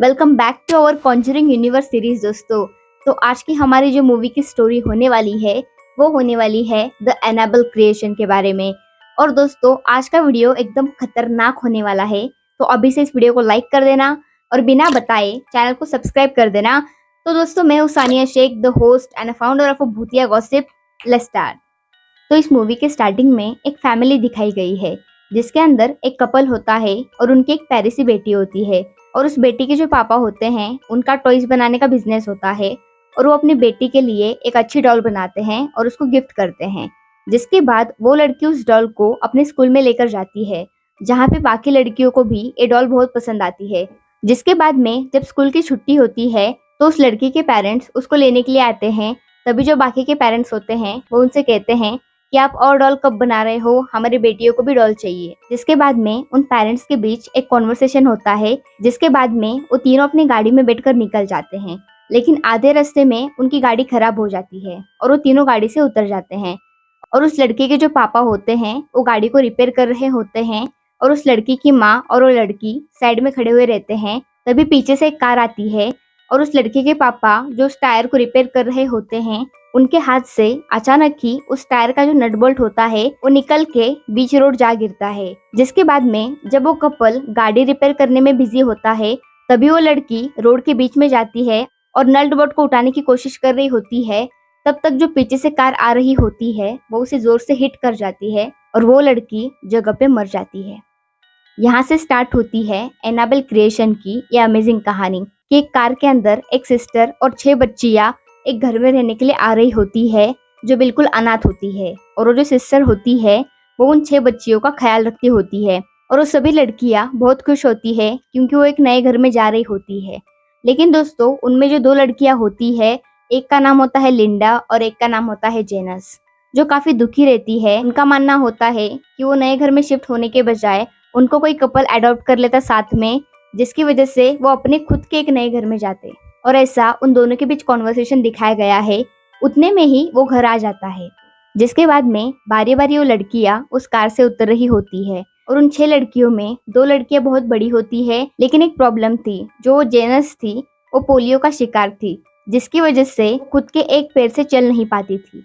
Welcome back to our conjuring universe series दोस्तों। तो आज की हमारी जो मूवी की स्टोरी होने वाली है वो होने वाली है द एनाबेल क्रिएशन के बारे में। और दोस्तों आज का वीडियो एकदम खतरनाक होने वाला है, तो अभी से इस वीडियो को लाइक कर देना और बिना बताए चैनल को सब्सक्राइब कर देना। तो दोस्तों मैं हूँ Sania Shaikh, the host and founder of Bhootiya gossip. Let's start. तो इस मूवी के स्टार्टिंग में एक फैमिली दिखाई गई है जिसके अंदर एक कपल होता है और उनकी एक प्यारी सी बेटी होती है। और उस बेटी के जो पापा होते हैं उनका टॉयज बनाने का बिजनेस होता है और वो अपनी बेटी के लिए एक अच्छी डॉल बनाते हैं और उसको गिफ्ट करते हैं। जिसके बाद वो लड़की उस डॉल को अपने स्कूल में लेकर जाती है, जहाँ पे बाकी लड़कियों को भी ये डॉल बहुत पसंद आती है। जिसके बाद में जब स्कूल की छुट्टी होती है तो उस लड़की के पेरेंट्स उसको लेने के लिए आते हैं। तभी जो बाकी के पेरेंट्स होते हैं वो उनसे कहते हैं कि आप और डॉल कब बना रहे हो, हमारी बेटियों को भी डॉल चाहिए। जिसके बाद में उन पेरेंट्स के बीच एक कॉन्वर्सेशन होता है, जिसके बाद में वो तीनों अपनी गाड़ी में बैठकर निकल जाते हैं। लेकिन आधे रास्ते में उनकी गाड़ी खराब हो जाती है और वो तीनों गाड़ी से उतर जाते हैं। और उस लड़के के जो पापा होते हैं वो गाड़ी को रिपेयर कर रहे होते हैं और उस लड़की की माँ और वो लड़की साइड में खड़े हुए रहते हैं। तभी पीछे से एक कार आती है और उस लड़के के पापा जो उस टायर को रिपेयर कर रहे होते हैं उनके हाथ से अचानक ही उस टायर का जो नट बोल्ट होता है वो निकल के बीच रोड जा गिरता है। जिसके बाद में जब वो कपल गाड़ी रिपेयर करने में बिजी होता है तभी वो लड़की रोड के बीच में जाती है और नट बोल्ट को उठाने की कोशिश कर रही होती है। तब तक जो पीछे से कार आ रही होती है वो उसे जोर से हिट कर जाती है और वो लड़की जगह पे मर जाती है। यहाँ से स्टार्ट होती है एनाबेल क्रिएशन की ये अमेजिंग कहानी कि एक कार के अंदर एक सिस्टर और 6 बच्चियां एक घर में रहने के लिए आ रही होती है जो बिल्कुल अनाथ होती है। और वो जो सिस्टर होती है वो उन 6 बच्चियों का ख्याल रखती होती है और वो सभी लड़कियां बहुत खुश होती है क्योंकि वो एक नए घर में जा रही होती है। लेकिन दोस्तों उनमें जो 2 लड़कियां होती है, एक का नाम होता है लिंडा और एक का नाम होता है जेनस, जो काफी दुखी रहती है। उनका मानना होता है कि वो नए घर में शिफ्ट होने के बजाय उनको कोई कपल अडॉप्ट कर लेता साथ में, जिसकी वजह से वो अपने खुद के एक नए घर में जाते। और ऐसा उन दोनों के बीच कॉन्वर्सेशन दिखाया गया है। उतने में ही वो घर आ जाता है। जिसके बाद में बारी बारी वो लड़कियां उस कार से उतर रही होती है और उन 6 लड़कियों में 2 लड़कियां बहुत बड़ी होती है। लेकिन एक प्रॉब्लम थी, जो जेनस थी वो पोलियो का शिकार थी, जिसकी वजह से खुद के एक पैर से चल नहीं पाती थी।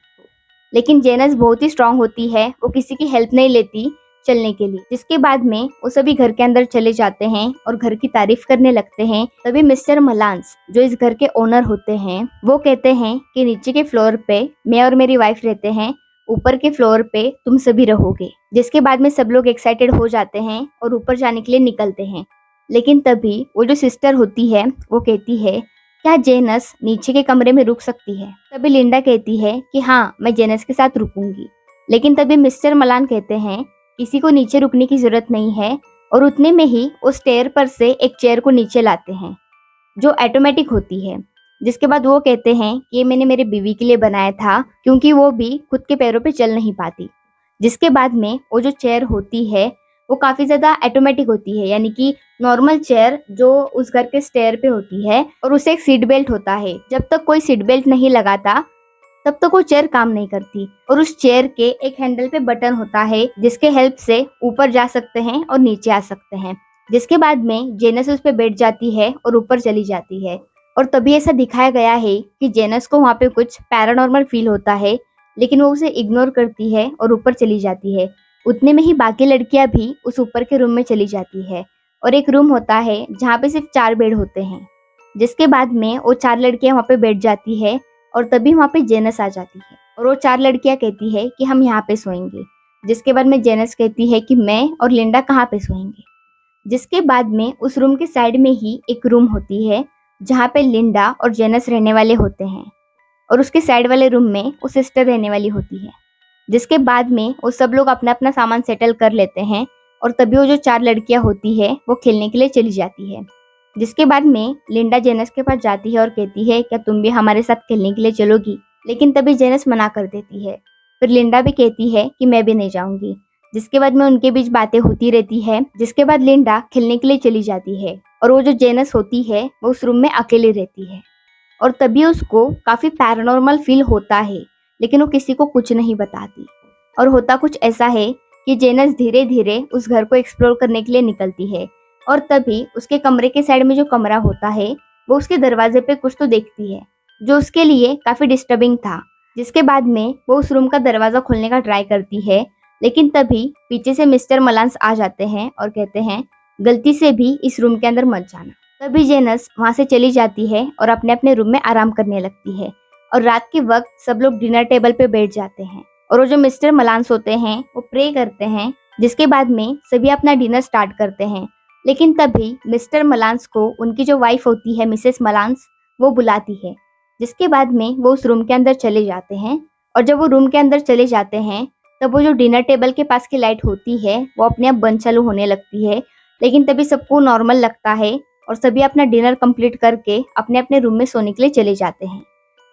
लेकिन जेनस बहुत ही स्ट्रांग होती है, वो किसी की हेल्प नहीं लेती चलने के लिए। जिसके बाद में वो सभी घर के अंदर चले जाते हैं और घर की तारीफ करने लगते हैं। तभी मिस्टर मलांस जो इस घर के ओनर होते हैं वो कहते हैं कि नीचे के फ्लोर पे मैं और मेरी वाइफ रहते हैं, ऊपर के फ्लोर पे तुम सभी रहोगे। जिसके बाद में सब लोग एक्साइटेड हो जाते हैं और ऊपर जाने के लिए निकलते हैं। लेकिन तभी वो जो सिस्टर होती है वो कहती है क्या जेनस नीचे के कमरे में रुक सकती है। तभी लिंडा कहती है कि हाँ मैं जेनस के साथ रुकूंगी। लेकिन तभी मिस्टर मलान कहते हैं किसी को नीचे रुकने की जरूरत नहीं है। और उतने में ही उस स्टेयर पर से एक चेयर को नीचे लाते हैं जो ऑटोमेटिक होती है। जिसके बाद वो कहते हैं कि ये मैंने मेरे बीवी के लिए बनाया था क्योंकि वो भी खुद के पैरों पे चल नहीं पाती। जिसके बाद में वो जो चेयर होती है वो काफी ज्यादा ऑटोमेटिक होती है, यानी कि नॉर्मल चेयर जो उस घर के स्टेयर पे होती है और उसे एक सीट बेल्ट होता है। जब तक कोई सीट बेल्ट नहीं लगाता तब तक वो चेयर काम नहीं करती। और उस चेयर के एक हैंडल पे बटन होता है जिसके हेल्प से ऊपर जा सकते हैं और नीचे आ सकते हैं। जिसके बाद में जेनस उस पे बैठ जाती है और ऊपर चली जाती है। और तभी ऐसा दिखाया गया है कि जेनस को वहाँ पे कुछ पैरानॉर्मल फील होता है, लेकिन वो उसे इग्नोर करती है और ऊपर चली जाती है। उतने में ही बाकी लड़कियां भी उस ऊपर के रूम में चली जाती है और एक रूम होता है जहाँ पे सिर्फ 4 बेड होते हैं। जिसके बाद में वो 4 लड़कियां वहाँ पे बैठ जाती है और तभी वहाँ पे जेनस आ जाती है और वो 4 लड़कियां कहती है कि हम यहाँ पे सोएंगे। जिसके बाद में जेनस कहती है कि मैं और लिंडा कहाँ पे सोएंगे। जिसके बाद में उस रूम के साइड में ही एक रूम होती है जहाँ पे लिंडा और जेनस रहने वाले होते हैं और उसके साइड वाले रूम में वो सिस्टर रहने वाली होती है। जिसके बाद में वो सब लोग अपना अपना सामान सेटल कर लेते हैं और तभी वो जो 4 लड़कियां होती है वो खेलने के लिए चली जाती है। जिसके बाद में लिंडा जेनस के पास जाती है और कहती है क्या तुम भी हमारे साथ खेलने के लिए चलोगी। लेकिन तभी जेनस मना कर देती है। फिर लिंडा भी कहती है कि मैं भी नहीं जाऊंगी। जिसके बाद में उनके बीच बातें होती रहती है। जिसके बाद लिंडा खेलने के लिए चली जाती है और वो जो जेनस होती है वो उस रूम में अकेली रहती है। और तभी उसको काफी पैरानॉर्मल फील होता है, लेकिन वो किसी को कुछ नहीं बताती। और होता कुछ ऐसा है कि जेनस धीरे धीरे उस घर को एक्सप्लोर करने के लिए निकलती है और तभी उसके कमरे के साइड में जो कमरा होता है वो उसके दरवाजे पे कुछ तो देखती है जो उसके लिए काफी डिस्टर्बिंग था। जिसके बाद में वो उस रूम का दरवाजा खोलने का ट्राई करती है, लेकिन तभी पीछे से मिस्टर मलांस आ जाते हैं और कहते हैं गलती से भी इस रूम के अंदर मत जाना। तभी जेनस वहां से चली जाती है और अपने अपने रूम में आराम करने लगती है। और रात के वक्त सब लोग डिनर टेबल पे बैठ जाते हैं और वो जो मिस्टर मलांस होते हैं वो प्रे करते हैं। जिसके बाद में सभी अपना डिनर स्टार्ट करते हैं, लेकिन तभी मिस्टर मलांस को उनकी जो वाइफ होती है मिसेस मलांस वो बुलाती है। जिसके बाद में वो उस रूम के अंदर चले जाते हैं और जब वो रूम के अंदर चले जाते हैं तब वो जो डिनर टेबल के पास की लाइट होती है वो अपने आप बंद चालू होने लगती है। लेकिन तभी सबको नॉर्मल लगता है और सभी अपना डिनर कंप्लीट करके अपने अपने रूम में सोने के लिए चले जाते हैं।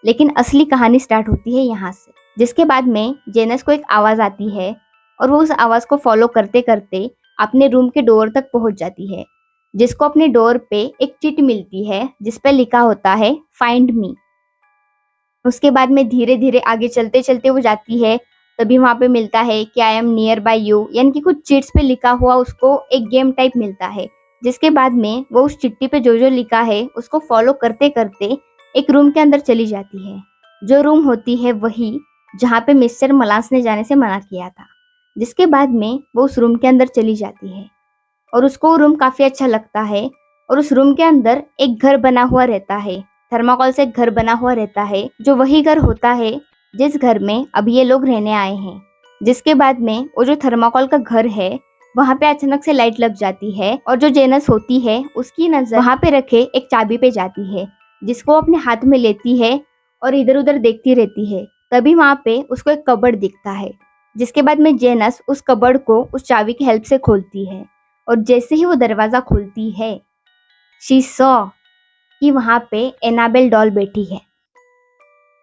लेकिन असली कहानी स्टार्ट होती है यहाँ से। जिसके बाद में जेनस को एक आवाज आती है और वो उस आवाज को फॉलो करते करते अपने रूम के डोर तक पहुंच जाती है, जिसको अपने डोर पे एक चिट मिलती है जिसपे लिखा होता है फाइंड मी। उसके बाद में धीरे धीरे आगे चलते चलते वो जाती है, तभी वहां पे मिलता है कि I am near by you, यानी कि कुछ चिट्स पे लिखा हुआ उसको एक गेम टाइप मिलता है। जिसके बाद में वो उस चिट्ठी पे जो जो लिखा है उसको फॉलो करते करते एक रूम के अंदर चली जाती है। जो रूम होती है वही जहाँ पे मिस्टर मलांस ने जाने से मना किया था। जिसके बाद में वो उस रूम के अंदर चली जाती है और उसको वो रूम काफी अच्छा लगता है। और उस रूम के अंदर एक घर बना हुआ रहता है, थर्माकोल से एक घर बना हुआ रहता है, जो वही घर होता है जिस घर में अब ये लोग रहने आए हैं। जिसके बाद में वो जो थर्माकोल का घर है वहां पे अचानक से लाइट लग जाती है और जो जेनस होती है उसकी नजर वहां पे रखे एक चाबी पे जाती है, जिसको अपने हाथ में लेती है और इधर उधर देखती रहती है। तभी वहां पे उसको एक कबर्ड दिखता है। जिसके बाद में जेनस उस कबर्ड को उस चाबी की हेल्प से खोलती है और जैसे ही वो दरवाजा खोलती है शी सॉ कि वहां पे एनाबेल डॉल बैठी है,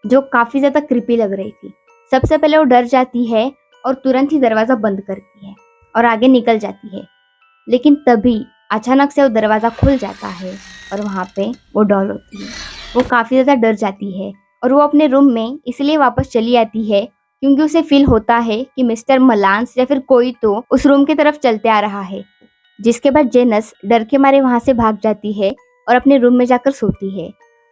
जो काफी ज्यादा क्रीपी लग रही थी। सबसे पहले वो डर जाती है और तुरंत ही दरवाजा बंद करती है और आगे निकल जाती है। लेकिन तभी अचानक से वो दरवाजा खुल जाता है और वहां पे वो डॉल होती है। वो काफी ज्यादा डर जाती है और वो अपने रूम में इसलिए वापस चली आती है क्योंकि उसे फील होता है कि मिस्टर मलांस या फिर कोई तो उस रूम की तरफ चलते आ रहा है। जिसके बाद जेनस डर के मारे वहां से भाग जाती है और अपने रूम में जाकर सोती है।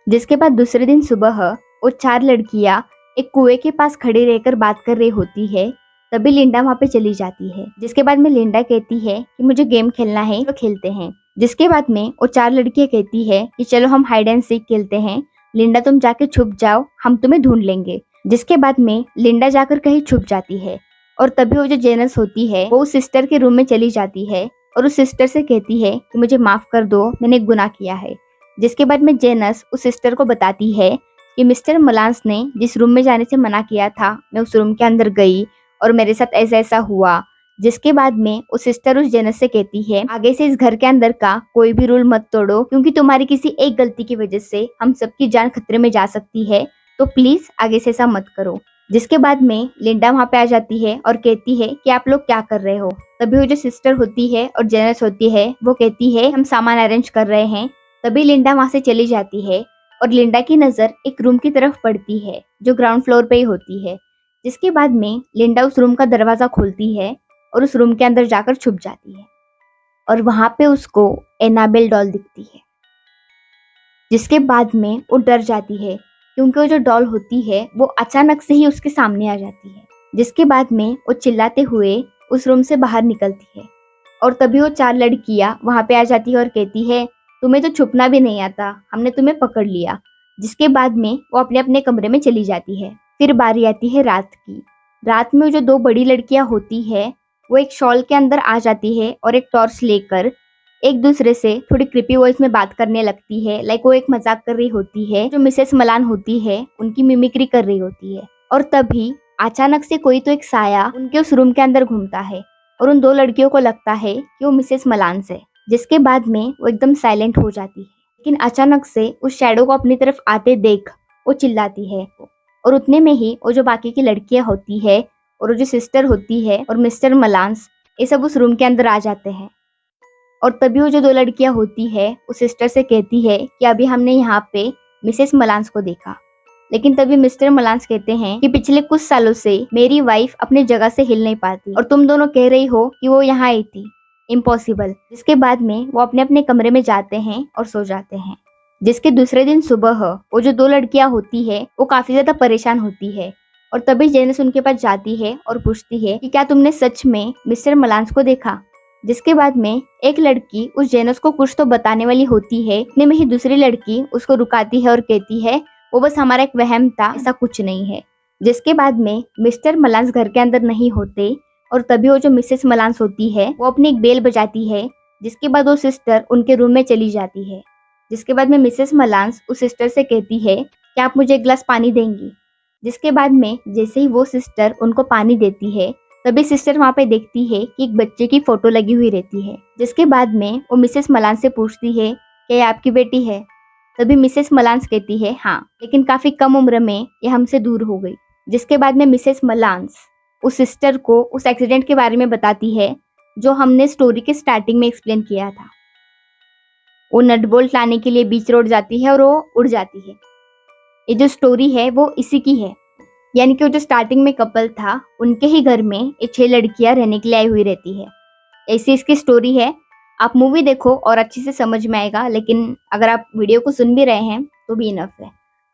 जिसके बाद दूसरे दिन सुबह वो चार लड़कियां एक कुएं के पास खड़ी रहकर बात कर रही होती है। तभी लिंडा वहां पे चली जाती है। जिसके बाद में लिंडा कहती है कि मुझे गेम खेलना है तो खेलते हैं। जिसके बाद में वो चार लड़कियां कहती है कि चलो हम हाइड एंड सीक खेलते हैं, लिंडा तुम जाके छुप जाओ, हम तुम्हें ढूंढ लेंगे। जिसके बाद में लिंडा जाकर कहीं छुप जाती है और तभी वो जो जेनस होती है वो उस सिस्टर के रूम में चली जाती है और उस सिस्टर से कहती है कि मुझे माफ कर दो, मैंने एक गुनाह किया है। जिसके बाद में जेनस उस सिस्टर को बताती है कि मिस्टर मलांस ने जिस रूम में जाने से मना किया था मैं उस रूम के अंदर गई और मेरे साथ ऐसा ऐसा हुआ। जिसके बाद में उस सिस्टर उस जेनस से कहती है आगे से इस घर के अंदर का कोई भी रूल मत तोड़ो, क्योंकि तुम्हारी किसी एक गलती की वजह से हम सबकी जान खतरे में जा सकती है, तो प्लीज आगे से ऐसा मत करो। जिसके बाद में लिंडा वहां पे आ जाती है और कहती है कि आप लोग क्या कर रहे हो। तभी वो जो सिस्टर होती है और जेनस होती है वो कहती है हम सामान अरेंज कर रहे हैं। तभी लिंडा वहां से चली जाती है और लिंडा की नजर एक रूम की तरफ पड़ती है जो ग्राउंड फ्लोर पे ही होती है। जिसके बाद में लिंडा उस रूम का दरवाजा खोलती है और उस रूम के अंदर जाकर छुप जाती है और वहां पे उसको एनाबेल डॉल दिखती है। जिसके बाद में वो डर जाती है क्योंकि वो जो डॉल होती है वो अचानक से ही उसके सामने आ जाती है। जिसके बाद में वो चिल्लाते हुए उस रूम से बाहर निकलती है और तभी वो चार लड़कियां वहां पे आ जाती है और कहती है तुम्हें तो छुपना भी नहीं आता, हमने तुम्हें पकड़ लिया। जिसके बाद में वो अपने अपने कमरे में चली जाती है। फिर बारी आती है रात की। रात में वो जो दो बड़ी लड़कियां होती है वो एक शॉल के अंदर आ जाती है और एक टॉर्च लेकर एक दूसरे से थोड़ी क्रिपी वॉइस में बात करने लगती है। लाइक वो एक मजाक कर रही होती है, जो मिसेस मलान होती है उनकी मिमिक्री कर रही होती है। और तभी अचानक से कोई तो एक साया उनके उस रूम के अंदर घूमता है और उन दो लड़कियों को लगता है कि वो मिसेस मलान है। जिसके बाद में वो एकदम साइलेंट हो जाती है, लेकिन अचानक से उस शैडो को अपनी तरफ आते देख वो चिल्लाती है और उतने में ही वो जो बाकी की लड़कियां होती है और वो जो सिस्टर होती है और मिस्टर मलांस ये सब उस रूम के अंदर आ जाते हैं। और तभी वो जो दो लड़कियां होती है उस सिस्टर से कहती है कि अभी हमने यहाँ पे मिसेस मलांस को देखा। लेकिन तभी मिस्टर मलांस कहते हैं कि पिछले कुछ सालों से मेरी वाइफ अपनी जगह से हिल नहीं पाती और तुम दोनों कह रही हो कि वो यहाँ आई थी। इम्पॉसिबल। जिसके बाद में वो अपने अपने कमरे में जाते हैं और सो जाते हैं। जिसके दूसरे दिन सुबह वो जो दो लड़कियां होती है वो काफी ज्यादा परेशान होती है और तभी जेनिस उनके पास जाती है और पूछती है कि क्या तुमने सच में मिस्टर मलांस को देखा। जिसके बाद में एक लड़की उस जेनस को कुछ तो बताने वाली होती है, इतने में ही दूसरी लड़की उसको रुकाती है और कहती है वो बस हमारा एक वहम था, ऐसा कुछ नहीं है। जिसके बाद में मिस्टर मलांस घर के अंदर नहीं होते और तभी वो जो मिसेस मलांस होती है वो अपनी एक बेल बजाती है। जिसके बाद वो सिस्टर उनके रूम में चली जाती है। जिसके बाद में मिसेस मलांस उस सिस्टर से कहती है कि आप मुझे एक गिलास पानी देंगी। जिसके बाद में जैसे ही वो सिस्टर उनको पानी देती है तभी सिस्टर वहाँ पे देखती है कि एक बच्चे की फोटो लगी हुई रहती है। जिसके बाद में वो मिसेस मलांस से पूछती है कि ये आपकी बेटी है। तभी मिसेस मलांस कहती है हाँ, लेकिन काफी कम उम्र में ये हमसे दूर हो गई। जिसके बाद में मिसेस मलांस उस सिस्टर को उस एक्सीडेंट के बारे में बताती है जो हमने स्टोरी के स्टार्टिंग में एक्सप्लेन किया था। वो नट बोल्ट लाने के लिए बीच रोड जाती है और वो उड़ जाती है। ये जो स्टोरी है वो इसी की है, यानी कि वो जो स्टार्टिंग में कपल था उनके ही घर में ये 6 लड़कियां रहने के लिए आई हुई रहती है। ऐसी इसकी स्टोरी है। आप मूवी देखो और अच्छे से समझ में आएगा, लेकिन अगर आप वीडियो को सुन भी रहे हैं तो भी इनफ है।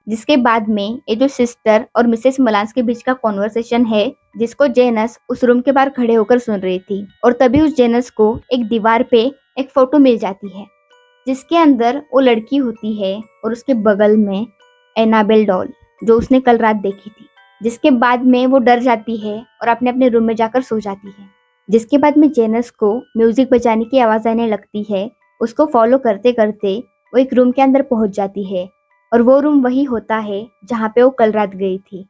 जिसके बाद में ये जो सिस्टर और मिसेस मलांस के बीच का कॉन्वर्सेशन है जिसको जेनस उस रूम के बाहर खड़े होकर सुन रही थी और तभी उस जेनस को एक दीवार पे एक फोटो मिल जाती है जिसके अंदर वो लड़की होती है और उसके बगल में एनाबेल डॉल जो उसने कल रात देखी थी। जिसके बाद में वो डर जाती है और अपने अपने रूम में जाकर सो जाती है। जिसके बाद में जेनस को म्यूजिक बजाने की आवाज आने लगती है। उसको फॉलो करते करते वो एक रूम के अंदर पहुंच जाती है और वो रूम वही होता है जहाँ पे वो कल रात गई थी।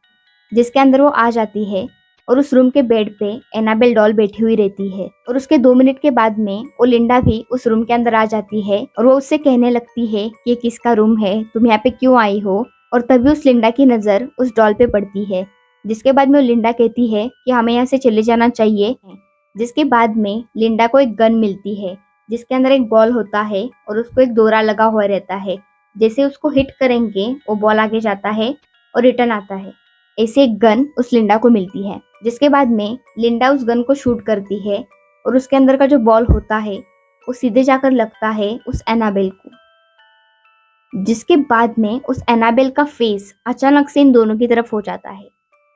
जिसके अंदर वो आ जाती है और उस रूम के बेड पे एनाबेल डॉल बैठी हुई रहती है और उसके 2 मिनट के बाद में वो लिंडा भी उस रूम के अंदर आ जाती है और वो उससे कहने लगती है कि ये किसका रूम है, तुम यहाँ पे क्यों आई हो। और तभी उस लिंडा की नजर उस डॉल पे पड़ती है। जिसके बाद में वो लिंडा कहती है कि हमें यहाँ से चले जाना चाहिए। जिसके बाद में लिंडा को एक गन मिलती है जिसके अंदर एक बॉल होता है और उसको एक डोरा लगा हुआ रहता है। जैसे उसको हिट करेंगे वो बॉल आगे जाता है और रिटर्न आता है। ऐसे एक गन उस लिंडा को मिलती है। जिसके बाद में लिंडा उस गन को शूट करती है और उसके अंदर का जो बॉल होता है वो सीधे जाकर लगता है उस एनाबेल को। जिसके बाद में उस एनाबेल का फेस अचानक से इन दोनों की तरफ हो जाता है।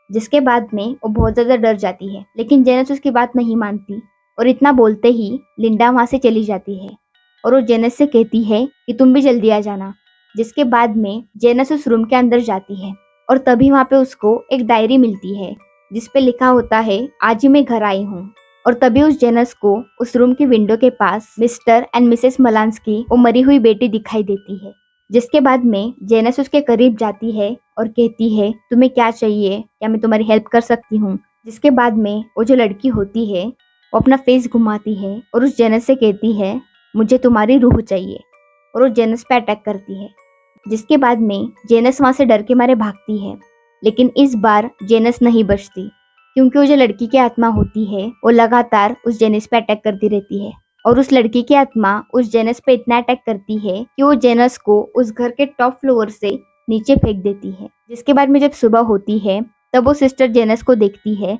जिसके बाद में वो बहुत ज्यादा डर जाती है, लेकिन जेनस उसकी बात नहीं मानती और इतना बोलते ही लिंडा वहां से चली जाती है और वो जेनस से कहती है कि तुम भी जल्दी आ जाना। जिसके बाद में जेनस उस रूम के अंदर जाती है और तभी वहां पे उसको एक डायरी मिलती है जिसपे लिखा होता है आज ही मैं घर आई हूँ। और तभी उस जेनस को उस रूम की विंडो के पास मिस्टर एंड मिसेस मलांस की वो मरी हुई बेटी दिखाई देती है। जिसके बाद में जेनस उसके करीब जाती है और कहती है तुम्हें क्या चाहिए, क्या मैं तुम्हारी हेल्प कर सकती हूँ। जिसके बाद में वो जो लड़की होती है वो अपना फेस घुमाती है और उस जेनस से कहती है मुझे तुम्हारी रूह चाहिए और वो जेनस पे अटैक करती है। जिसके बाद में जेनस वहां से डर के मारे भागती है, लेकिन इस बार जेनस नहीं बचती क्योंकि वो जो लड़की की आत्मा होती है वो लगातार उस जेनस पे अटैक करती रहती है और उस लड़की की आत्मा उस जेनस पे इतना अटैक करती है कि वो जेनस को उस घर के टॉप फ्लोर से नीचे फेंक देती है। जिसके बाद में जब सुबह होती है तब वो सिस्टर जेनस को देखती है।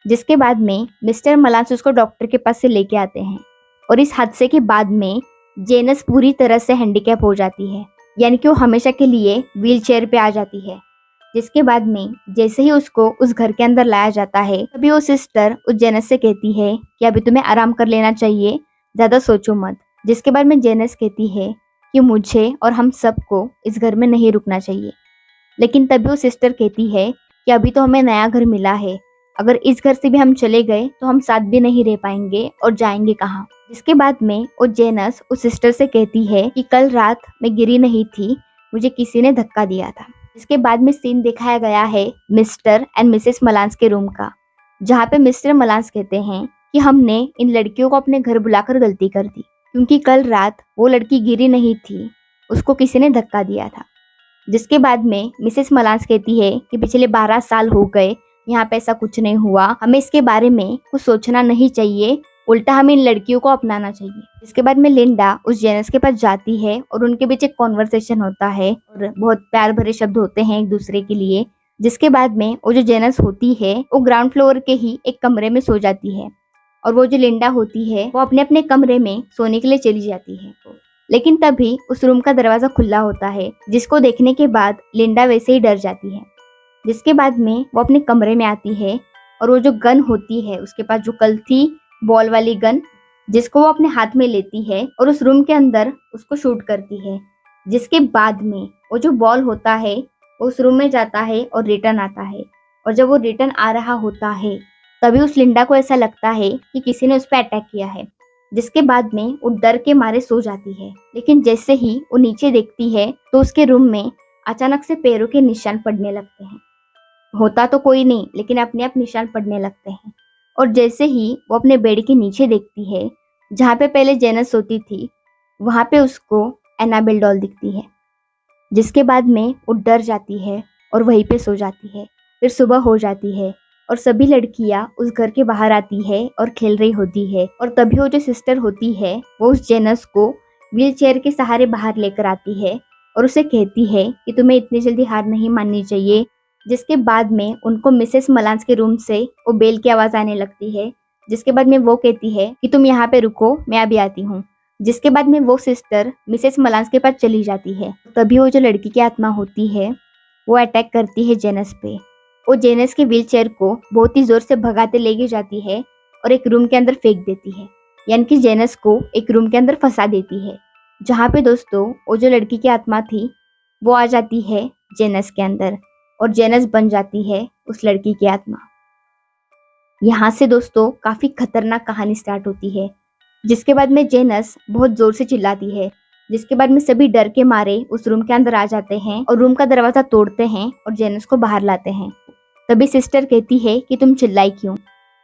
जिसके बाद में मिस्टर मलांस उसको डॉक्टर के पास से लेके आते हैं और इस हादसे के बाद में जेनस पूरी तरह से हैंडीकैप हो जाती है, यानी कि वो हमेशा के लिए व्हील चेयर पे आ जाती है। जिसके बाद में जैसे ही उसको उस घर के अंदर लाया जाता है तभी वो सिस्टर उस जेनस से कहती है कि अभी तुम्हें आराम कर लेना चाहिए, ज्यादा सोचो मत। जिसके बाद में जेनस कहती है कि मुझे और हम सबको इस घर में नहीं रुकना चाहिए, लेकिन तभी वो सिस्टर कहती है कि अभी तो हमें नया घर मिला है, अगर इस घर से भी हम चले गए तो हम साथ भी नहीं रह पाएंगे और जाएंगे कहाँ। जिसके बाद में वो जेनस उस सिस्टर से कहती है कि कल रात मैं गिरी नहीं थी, मुझे किसी ने धक्का दिया था। इसके बाद में सीन दिखाया गया है मिस्टर एंड मिसेस मलांस के रूम का, जहाँ पे मिस्टर मलांस कहते हैं कि हमने इन लड़कियों को अपने घर बुलाकर गलती कर दी क्योंकि कल रात वो लड़की गिरी नहीं थी, उसको किसी ने धक्का दिया था। जिसके बाद में मिसेस मलांस कहती है कि पिछले 12 साल हो गए, यहाँ पे ऐसा कुछ नहीं हुआ, हमें इसके बारे में कुछ सोचना नहीं चाहिए, उल्टा हमें इन लड़कियों को अपनाना चाहिए। इसके बाद में लिंडा उस जेनस के पास जाती है और उनके बीच एक कॉन्वर्सेशन होता है और बहुत प्यार भरे शब्द होते हैं एक दूसरे के लिए। जिसके बाद में वो जो जेनस होती है वो ग्राउंड फ्लोर के ही एक कमरे में सो जाती है और वो जो लिंडा होती है वो अपने अपने कमरे में सोने के लिए चली जाती है। लेकिन तभी उस रूम का दरवाजा खुला होता है, जिसको देखने के बाद लिंडा वैसे ही डर जाती है। जिसके बाद में वो अपने कमरे में आती है और वो जो गन होती है उसके पास जो कल थी बॉल वाली गन, जिसको वो अपने हाथ में लेती है और उस रूम के अंदर उसको शूट करती है। जिसके बाद में वो जो बॉल होता है वो उस रूम में जाता है और रिटर्न आता है। और जब वो रिटर्न आ रहा होता है तभी उस लिंडा को ऐसा लगता है कि किसी ने उस पर अटैक किया है। जिसके बाद में वो डर के मारे सो जाती है। लेकिन जैसे ही वो नीचे देखती है तो उसके रूम में अचानक से पैरों के निशान पड़ने लगते हैं। होता तो कोई नहीं, लेकिन अपने आप निशान पड़ने लगते हैं। और जैसे ही वो अपने बेड के नीचे देखती है जहाँ पे पहले जेनस सोती थी, वहां पे उसको एनाबेल डॉल दिखती है। जिसके बाद में वो डर जाती है और वहीं पे सो जाती है। फिर सुबह हो जाती है और सभी लड़कियां उस घर के बाहर आती है और खेल रही होती है। और तभी वो जो सिस्टर होती है वो उस जेनस को व्हील चेयर के सहारे बाहर लेकर आती है और उसे कहती है कि तुम्हें इतनी जल्दी हार नहीं माननी चाहिए। जिसके बाद में उनको मिसेस मलांस के रूम से वो बेल की आवाज आने लगती है। जिसके बाद में वो कहती है कि तुम यहाँ पे रुको, मैं अभी आती हूँ। जिसके बाद में वो सिस्टर मिसेस मलांस के पास चली जाती है। तभी वो जो लड़की की आत्मा होती है वो अटैक करती है जेनस पे। वो जेनस के व्हील चेयर को बहुत ही जोर से भगाते लेके जाती है और एक रूम के अंदर फेंक देती है, यानी कि जेनस को एक रूम के अंदर फंसा देती है। जहाँ पे दोस्तों वो जो लड़की की आत्मा थी वो आ जाती है जेनस के अंदर और जेनस बन जाती है उस लड़की की आत्मा। यहाँ से दोस्तों काफी खतरनाक कहानी स्टार्ट होती है। जिसके बाद में जेनस बहुत जोर से चिल्लाती है। जिसके बाद में सभी डर के मारे उस रूम के अंदर आ जाते हैं और रूम का दरवाजा तोड़ते हैं और जेनस को बाहर लाते हैं। तभी सिस्टर कहती है कि तुम चिल्लाई क्यों।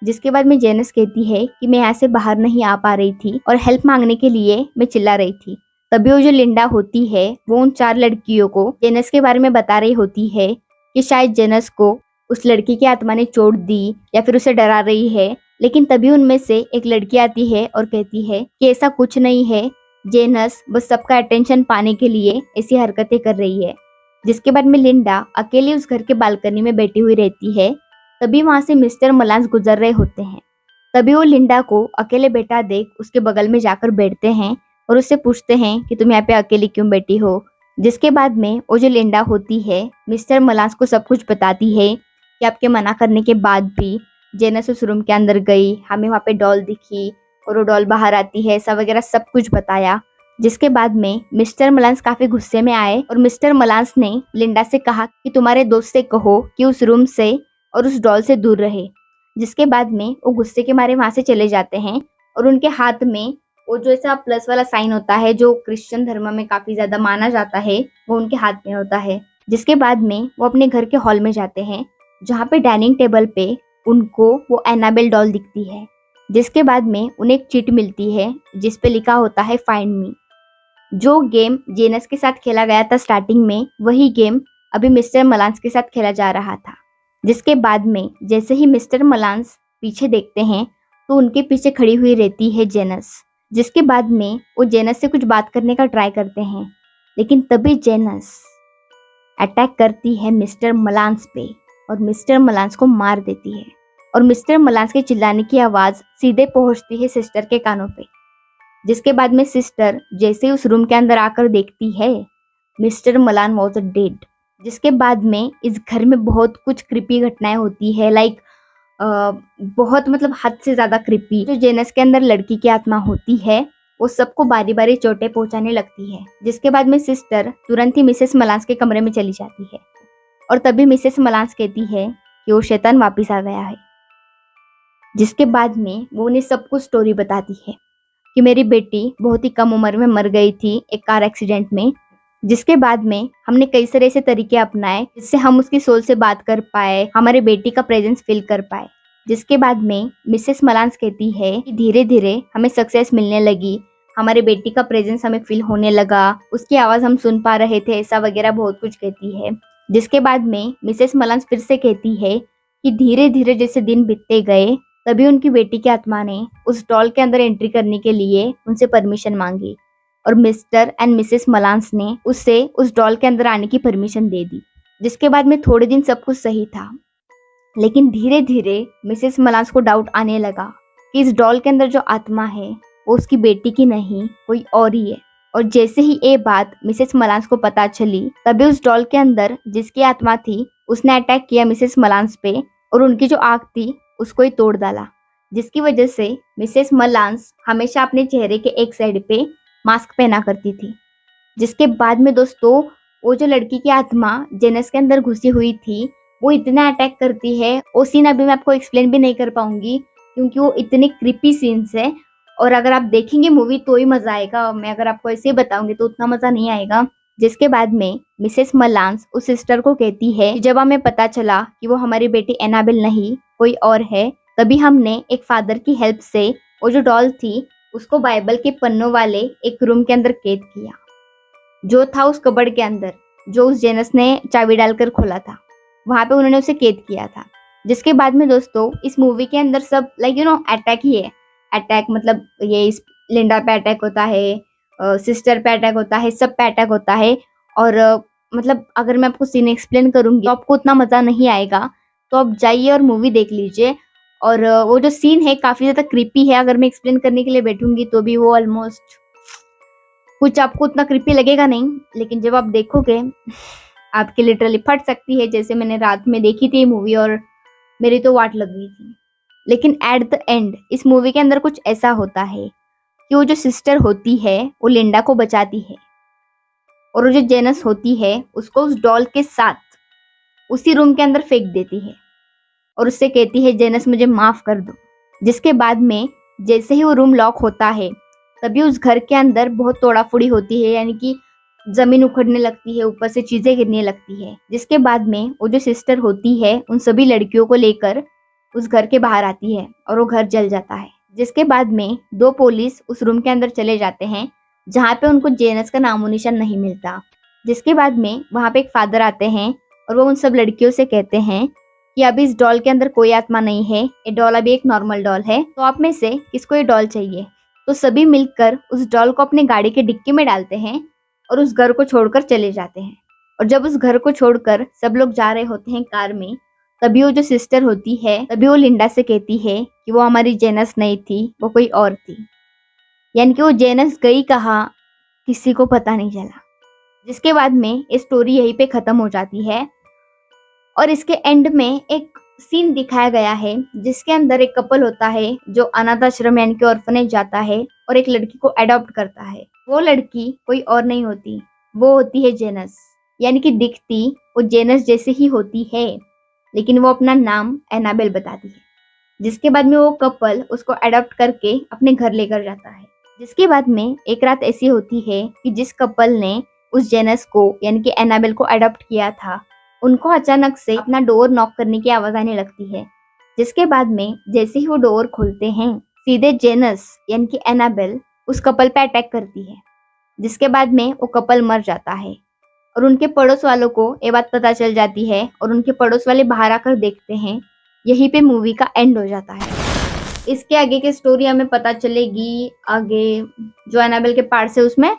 जिसके बाद में जेनस कहती है कि मैं यहाँ से बाहर नहीं आ पा रही थी और हेल्प मांगने के लिए मैं चिल्ला रही थी। तभी वो जो लिंडा होती है वो उन 4 लड़कियों को जेनस के बारे में बता रही होती है कि शायद जेनस को उस लड़की की आत्मा ने चोट दी या फिर उसे डरा रही है। लेकिन तभी उनमें से एक लड़की आती है और कहती है कि ऐसा कुछ नहीं है, जेनस बस सबका अटेंशन पाने के लिए ऐसी हरकतें कर रही है। जिसके बाद में लिंडा अकेली उस घर के बालकनी में बैठी हुई रहती है। तभी वहां से मिस्टर मलांस गुजर रहे होते हैं। तभी वो लिंडा को अकेले बैठा देख उसके बगल में जाकर बैठते हैं और उससे पूछते हैं कि तुम यहाँ पे अकेली क्यों बैठी हो। जिसके बाद में वो जो लिंडा होती है मिस्टर मलांस को सब कुछ बताती है कि आपके मना करने के बाद भी जेनस उस रूम के अंदर गई, हमें वहाँ पे डॉल दिखी और वो डॉल बाहर आती है, ऐसा वगैरह सब कुछ बताया। जिसके बाद में मिस्टर मलांस काफी गुस्से में आए और मिस्टर मलांस ने लिंडा से कहा कि तुम्हारे दोस्त से कहो कि उस रूम से और उस डॉल से दूर रहे। जिसके बाद में वो गुस्से के मारे वहां से चले जाते हैं और उनके हाथ में वो जो ऐसा प्लस वाला साइन होता है जो क्रिश्चियन धर्म में काफी ज्यादा माना जाता है, वो उनके हाथ में होता है। जिसके बाद में वो अपने घर के हॉल में जाते हैं जहाँ पे डाइनिंग टेबल पे उनको वो एनाबेल डॉल दिखती है। जिसके बाद में उन्हें एक चिट मिलती है जिस पे लिखा होता है फाइंड मी। जो गेम जेनस के साथ खेला गया था स्टार्टिंग में, वही गेम अभी मिस्टर मलांस के साथ खेला जा रहा था। जिसके बाद में जैसे ही मिस्टर मलांस पीछे देखते हैं तो उनके पीछे खड़ी हुई रहती है जेनस। जिसके बाद में वो जेनस से कुछ बात करने का ट्राई करते हैं, लेकिन तभी जेनस अटैक करती है मिस्टर मलांस पे और मिस्टर मलांस को मार देती है। और मिस्टर मलांस के चिल्लाने की आवाज सीधे पहुंचती है सिस्टर के कानों पे। जिसके बाद में सिस्टर जैसे उस रूम के अंदर आकर देखती है मिस्टर मलान वॉज डेड। जिसके बाद में इस घर में बहुत कुछ क्रिपी घटनाएं होती है, लाइक बहुत मतलब हद से ज्यादा क्रिपी। जो जेनस के अंदर लड़की की आत्मा होती है वो सबको बारी बारी चोटें पहुंचाने लगती है। जिसके बाद में सिस्टर तुरंत ही मिसेस मलांस के कमरे में चली जाती है और तभी मिसेस मलांस कहती है कि वो शैतान वापिस आ गया है। जिसके बाद में वो उन्हें सब कुछ स्टोरी बताती है कि मेरी बेटी बहुत ही कम उम्र में मर गई थी एक कार एक्सीडेंट में। जिसके बाद में हमने कई सारे ऐसे तरीके अपनाए जिससे हम उसकी सोल से बात कर पाए, हमारे बेटी का प्रेजेंस फील कर पाए। जिसके बाद में मिसेस मलांस कहती है कि धीरे धीरे हमें सक्सेस मिलने लगी, हमारे बेटी का प्रेजेंस हमें फील होने लगा, उसकी आवाज हम सुन पा रहे थे, ऐसा वगैरह बहुत कुछ कहती है। जिसके बाद में मिसेस मलांस फिर से कहती है कि धीरे धीरे जैसे दिन बीतते गए तभी उनकी बेटी की आत्मा ने उस डॉल के अंदर एंट्री करने के लिए उनसे परमिशन मांगी और मिस्टर एंड मिसेस मलांस ने उससे उस डॉल के अंदर आने की परमिशन दे दी। जिसके बाद में थोड़े दिन सब कुछ सही था, लेकिन धीरे धीरे मिसेस मलांस को डाउट आने लगा कि इस डॉल के अंदर जो आत्मा है वो उसकी बेटी की नहीं, कोई और ही है। और जैसे ही ये बात मिसेस मलांस को पता चली, तभी उस डॉल के अंदर जिसकी आत्मा थी उसने अटैक किया मिसेस मलांस पे और उनकी जो आंख थी उसको ही तोड़ डाला, जिसकी वजह से मिसेस मलांस हमेशा अपने चेहरे के एक साइड पे मास्क पहना करती थी। जिसके बाद में दोस्तों वो जो लड़की की आत्मा जेनस के अंदर घुसी हुई थी वो इतना अटैक करती है, वो सीन अभी मैं आपको एक्सप्लेन भी नहीं कर पाऊंगी क्योंकि वो इतने क्रिपी सीन्स है। और अगर आप देखेंगे मूवी तो ही मजा आएगा, मैं अगर आपको ऐसे ही बताऊंगी तो उतना मजा नहीं आएगा। जिसके बाद में मिसेस मलांस उस सिस्टर को कहती है कि जब हमें पता चला कि वो हमारी बेटी एनाबेल नहीं कोई और है, तभी हमने एक फादर की हेल्प से वो जो डॉल थी उसको बाइबल के पन्नों वाले एक रूम के अंदर कैद किया, जो था उस कबर्ड के अंदर, जो उस जेनस ने चाबी डालकर खोला था, वहां पे उन्होंने उसे कैद किया था। जिसके बाद में दोस्तों इस मूवी के अंदर सब अटैक ही है। अटैक मतलब ये इस लिंडा पे अटैक होता है, सिस्टर पे अटैक होता है, सब पे अटैक होता है। और मतलब अगर मैं आपको सीन एक्सप्लेन करूंगी तो आपको उतना मजा नहीं आएगा, तो आप जाइए और मूवी देख लीजिए। और वो जो सीन है काफी ज्यादा क्रीपी है, अगर मैं एक्सप्लेन करने के लिए बैठूंगी तो भी वो ऑलमोस्ट कुछ आपको उतना क्रीपी लगेगा नहीं, लेकिन जब आप देखोगे आपकी लिटरली फट सकती है। जैसे मैंने रात में देखी थी मूवी और मेरी तो वाट लग गई थी। लेकिन एट द एंड इस मूवी के अंदर कुछ ऐसा होता है कि वो जो सिस्टर होती है वो लिंडा को बचाती है और वो जो जेनस होती है उसको उस डॉल के साथ उसी रूम के अंदर फेंक देती है और उससे कहती है जेनस मुझे माफ कर दो। जिसके बाद में जैसे ही वो रूम लॉक होता है तभी उस घर के अंदर बहुत तोड़ाफोड़ी होती है, यानी कि जमीन उखड़ने लगती है, ऊपर से चीजें गिरने लगती है। जिसके बाद में वो जो सिस्टर होती है उन सभी लड़कियों को लेकर उस घर के बाहर आती है और वो घर जल जाता है। जिसके बाद में दो पुलिस उस रूम के अंदर चले जाते हैं जहाँ पे उनको जेनस का नामो निशान नहीं मिलता। जिसके बाद में वहाँ पे एक फादर आते हैं और वो उन सब लड़कियों से कहते हैं कि अभी इस डॉल के अंदर कोई आत्मा नहीं है, ये डॉल अभी एक नॉर्मल डॉल है, तो आप में से किसको ये डॉल चाहिए। तो सभी मिलकर उस डॉल को अपने गाड़ी के डिक्की में डालते हैं और उस घर को छोड़कर चले जाते हैं। और जब उस घर को छोड़कर सब लोग जा रहे होते हैं कार में, तभी वो जो सिस्टर होती है तभी वो लिंडा से कहती है कि वो हमारी जेनस नहीं थी, वो कोई और थी। यानी कि वो जेनस गई कहाँ किसी को पता नहीं चला। जिसके बाद में ये स्टोरी यहीं पे खत्म हो जाती है और इसके एंड में एक सीन दिखाया गया है जिसके अंदर एक कपल होता है जो अनाथ आश्रम यानी कि ऑर्फनेज जाता है और एक लड़की को अडॉप्ट करता है। वो लड़की कोई और नहीं होती, वो होती है जेनस। यानी कि दिखती वो जेनस जैसे ही होती है, लेकिन वो अपना नाम एनाबेल बताती है। जिसके बाद में वो कपल उसको अडॉप्ट करके अपने घर लेकर जाता है। जिसके बाद में एक रात ऐसी होती है कि जिस कपल ने उस जेनस को यानी कि एनाबेल को अडॉप्ट किया था, उनको अचानक से अपना डोर नॉक करने की आवाज आने लगती है। जिसके बाद में जैसे ही वो डोर खोलते हैं, सीधे जेनस यानी कि एनाबेल उस कपल पे अटैक करती है। जिसके बाद में वो कपल मर जाता है और उनके पड़ोस वालों को ये बात पता चल जाती है और उनके पड़ोस वाले बाहर आकर देखते हैं। यहीं पे मूवी का एंड हो जाता है। इसके आगे की स्टोरी हमें पता चलेगी आगे जो एनाबेल के पार्ट्स है उसमें,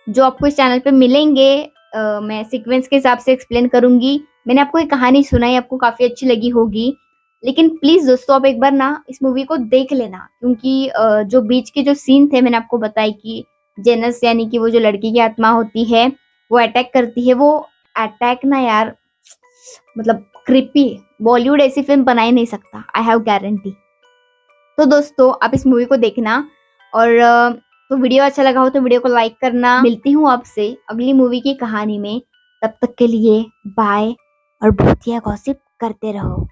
जो आपको इस चैनल पे मिलेंगे। मैं सीक्वेंस के हिसाब से एक्सप्लेन करूंगी। मैंने आपको एक कहानी सुनाई, आपको काफी अच्छी लगी होगी, लेकिन प्लीज दोस्तों आप एक बार ना इस मूवी को देख लेना, क्योंकि जो बीच के जो सीन थे मैंने आपको बताई कि जेनस यानी कि वो जो लड़की की आत्मा होती है वो अटैक करती है। वो अटैक ना यार मतलब क्रिपी, बॉलीवुड ऐसी फिल्म बना ही नहीं सकता, आई हैव गारंटी। तो दोस्तों आप इस मूवी को देखना और तो वीडियो अच्छा लगा हो तो वीडियो को लाइक करना। मिलती हूँ आपसे अगली मूवी की कहानी में, तब तक के लिए बाय और भूतिया गॉसिप करते रहो।